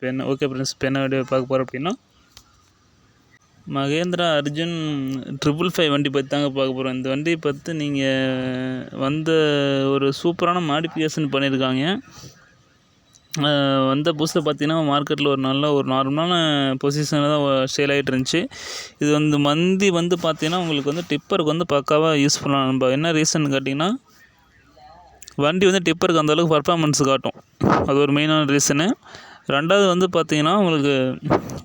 Okay friends, இப்போ என்ன video பார்க்க போகிறோம் அப்படின்னா, மகேந்திரா அர்ஜுன் 555 வண்டி பற்றி தாங்க பார்க்க போகிறோம். இந்த வண்டி பற்றி நீங்கள் ஒரு சூப்பரான மாடிஃபிகேஷன் பண்ணியிருக்காங்க. வந்த புதுசில் பார்த்தீங்கன்னா மார்க்கெட்டில் ஒரு நார்மலான பொசிஷனில் தான் சேல் ஆகிட்டு இருந்துச்சு. இது பார்த்தீங்கன்னா உங்களுக்கு டிப்பருக்கு பக்காவாக யூஸ்ஃபுல்லாக. நம்ம என்ன ரீசன் கேட்டிங்கன்னா, வண்டி டிப்பருக்கு அந்தளவுக்கு பர்ஃபார்மன்ஸ் காட்டும். அது ஒரு மெயினான ரீசனு. ரெண்டாவது பார்த்தீங்கன்னா உங்களுக்கு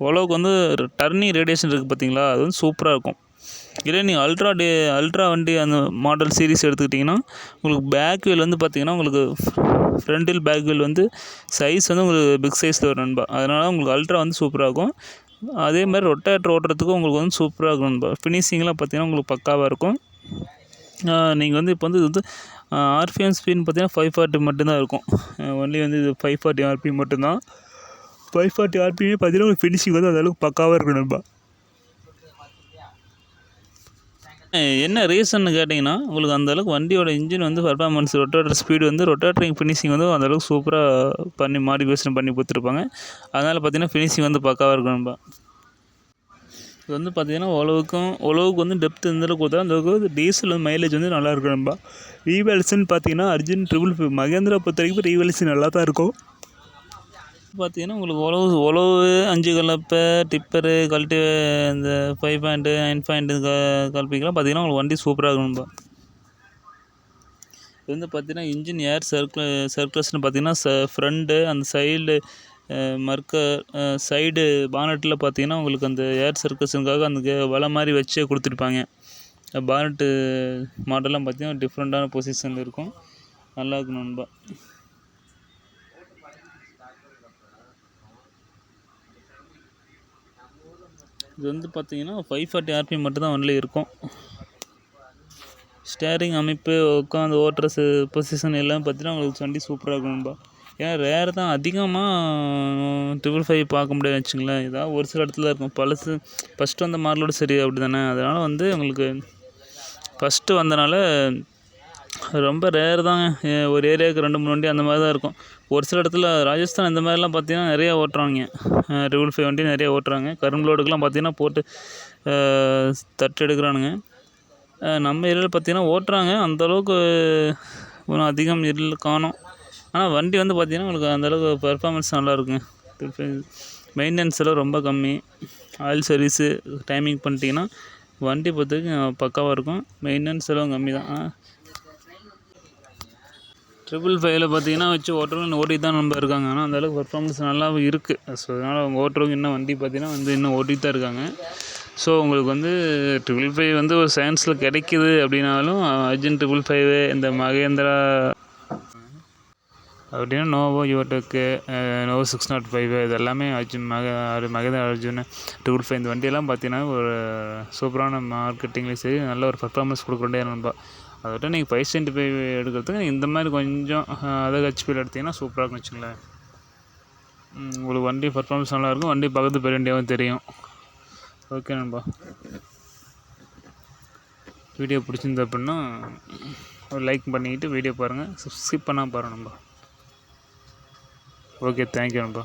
ஓலோவுக்கு டர்னிங் ரேடியேஷன் இருக்குது பார்த்தீங்களா, அது சூப்பராக இருக்கும். இதே நீங்கள் அல்ட்ரா வண்டி அந்த மாடல் சீரிஸ் எடுத்துக்கிட்டிங்கன்னா, உங்களுக்கு பேக் வீல் பார்த்தீங்கன்னா உங்களுக்கு front wheel back wheel size உங்களுக்கு பிக் சைஸில் வரும் நண்பா. அதனால் உங்களுக்கு அல்ட்ரா சூப்பராக இருக்கும். அதே மாதிரி ரொட்டேட்டர் ஓட்டுறதுக்கும் உங்களுக்கு சூப்பராக இருக்கும் நண்பா. ஃபினிஷிங்லாம் பார்த்தீங்கன்னா உங்களுக்கு பக்காவாக இருக்கும். நீங்கள் இப்போ இது ஆர்பிஎம் ஸ்பீட்னு பார்த்தீங்கன்னா 540 மட்டும்தான் இருக்கும். ஒன்லி இது 540 ஆர்பிஎம் மட்டும்தான். 540 ஆர்பிஎம் பார்த்தீங்கன்னா உங்களுக்கு ஃபினிஷிங் அந்தளவுக்கு பக்காவாக இருக்கும் நண்பா. என்ன ரீசன்னு கேட்டிங்கன்னா, உங்களுக்கு அந்தளவுக்கு வண்டியோட இன்ஜின் பர்ஃபார்மன்ஸ், ரொட்டேட்டர் ஸ்பீடு ரொட்டேட்டரிங் ஃபினிஷிங் அந்தளவுக்கு சூப்பராக பண்ணி மாடிஃபிகேஷன் பண்ணி கொடுத்துருப்பாங்க. அதனால் பார்த்தீங்கன்னா ஃபினிஷிங் பக்காவாக இருக்கும் நண்பா. இது பார்த்தீங்கன்னா ஓலோவுக்கு டெப்த் எந்தளவுக்கு கொடுத்தா அந்தளவுக்கு டீசல் மைலேஜ் நல்லா இருக்கும் நண்பா. ரீவேல்ஸ்ன்னு பார்த்தீங்கன்னா அர்ஜுன் 555 மகேந்திரா பொறுத்த வரைக்கும் ரீவேல்ஸ் நல்லா தான் இருக்கும். பார்த்தீங்கன்னா உங்களுக்கு உழவு 5 கலப்பை டிப்பரு கழட்டி இந்த 5 பாயிண்ட்டு 9 பாயிண்ட்டு கலப்பிக்கலாம். பார்த்தீங்கன்னா உங்களுக்கு வண்டி சூப்பராக இருக்கணும்பா. இது பார்த்தீங்கன்னா இன்ஜின் ஏர் சர்க்குலஸ்ன்னு பார்த்தீங்கன்னா ஃப்ரண்ட்டு அந்த சைடு சைடு பானட்டில் பார்த்தீங்கன்னா உங்களுக்கு அந்த ஏர் சர்க்குலேஷனுக்காக அந்த வலை மாதிரி வச்சே கொடுத்துருப்பாங்க. பானட்டு மாடல்லாம் பார்த்தீங்கன்னா டிஃப்ரெண்ட்டான பொசிஷனில் இருக்கும். நல்லா இருக்கும் நண்பா. இது பார்த்தீங்கன்னா 540 ஆர்பிஎம் மட்டும்தான் வண்டியில் இருக்கும். ஸ்டேரிங் அமைப்பு, உட்காந்து ஓட்டுற பொசிஷன் எல்லாம் பார்த்தீங்கன்னா உங்களுக்கு வண்டி சூப்பராக இருக்கணும்பா. ஏன்னா ரேர் தான் அதிகமாக 555 பார்க்க முடியாது வச்சுங்களேன். ஏதாவது ஒரு சில இடத்துல இருக்கும். ஃபஸ்ட்டு வந்த மாடலோடு சரி அப்படி தானே. அதனால் உங்களுக்கு ஃபஸ்ட்டு வந்தனால ரொம்ப ரேர் தாங்க. ஒரு ஏரியாவுக்கு 2-3 வண்டி அந்த மாதிரி தான் இருக்கும். ஒரு சில இடத்துல ராஜஸ்தான் இந்த மாதிரிலாம் பார்த்தீங்கன்னா நிறையா ஓட்டுறாங்க. 555 வண்டி நிறையா ஓட்டுறாங்க. கரும்பு பார்த்தீங்கன்னா போட்டு தட்டு எடுக்கிறானுங்க. நம்ம ஏரியாவில் பார்த்தீங்கன்னா ஓட்டுறாங்க. அந்தளவுக்கு ஒன்றும் அதிகம் காணும். ஆனால் வண்டி பார்த்தீங்கன்னா உங்களுக்கு அந்தளவுக்கு பர்ஃபார்மன்ஸ் நல்லாயிருக்குங்க. மெயின்டெனன்ஸ் எல்லாம் ரொம்ப கம்மி. ஆயில் சர்வீஸு டைமிங் பண்ணிட்டீங்கன்னா வண்டி பொறுத்த வரைக்கும் பக்காவாக இருக்கும். மெயின்டெனன்ஸ் எல்லாம் கம்மி தான். 555 பார்த்தீங்கன்னா வச்சு ஓட்டுறவங்க ஓட்டிட்டு தான் நம்ம இருக்காங்க. ஆனால் அந்தளவுக்கு பர்ஃபார்மன்ஸ் நல்லாவும் இருக்குது. ஸோ அதனால் அவங்க ஓட்டுறவங்க இன்னும் வண்டி பார்த்தீங்கன்னா இன்னும் ஓட்டிகிட்டு தான் இருக்காங்க. ஸோ உங்களுக்கு 555 ஒரு சயின்ஸில் கிடைக்கிது அப்படின்னாலும் அர்ஜுன் 555 இந்த மகேந்திரா அப்படின்னா நோவோ யுவடெக்கு நோவோ 605 இது எல்லாமே மகேந்திரா அர்ஜுன் 555 இந்த வண்டியெல்லாம் பார்த்தீங்கன்னா ஒரு சூப்பரான மார்க்கெட்டிங்லேயும் சரி நல்ல ஒரு பர்ஃபார்மன்ஸ் கொடுக்குறே நண்பா. அதை விட நீங்கள் 575 எடுக்கிறதுக்கு இந்த மாதிரி கொஞ்சம் அதர் ஹெச்பியில் எடுத்திங்கன்னா சூப்பராக இருக்குன்னு வச்சுங்களேன். உங்களுக்கு வண்டி பர்ஃபார்மன்ஸ் நல்லாயிருக்கும். வண்டி பக்கத்து பெரிய தெரியும். ஓகே நண்பா. வீடியோ பிடிச்சிருந்தா அப்படின்னா ஒரு லைக் பண்ணிக்கிட்டு வீடியோ பாருங்கள். சப்ஸ்கிரைப் பண்ணால் பாருங்கள் நண்பா. ஓகே, தேங்க்யூ நண்பா.